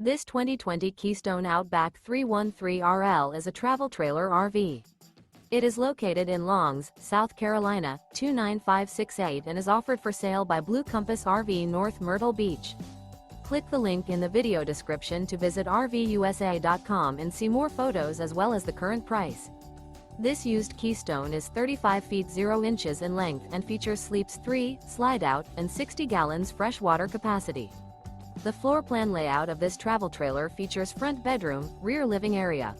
This 2020 Keystone Outback 313RL is a travel trailer RV. It is located in Longs, South Carolina, 29568 and is offered for sale by Blue Compass RV North Myrtle Beach. Click the link in the video description to visit RVUSA.com and see more photos as well as the current price. This used Keystone is 35 feet 0 inches in length and features sleeps 3, Slideout, and 60 gallons fresh water capacity. The floor plan layout of this travel trailer features front bedroom, rear living area.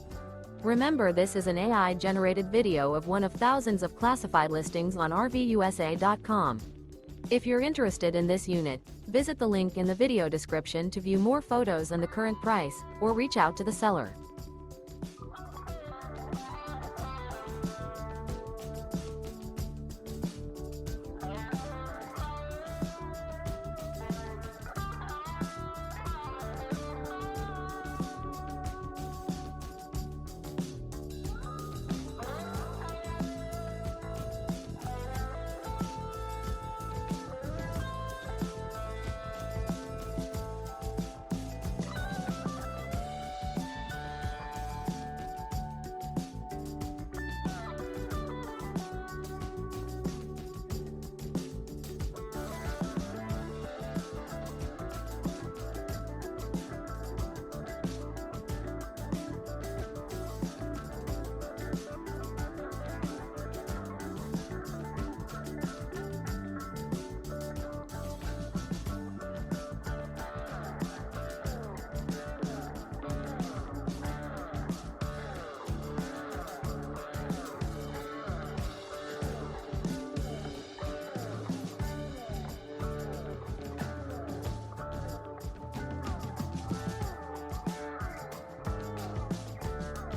Remember, this is an AI-generated video of one of thousands of classified listings on RVUSA.com. If you're interested in this unit, visit the link in the video description to view more photos and the current price, or reach out to the seller.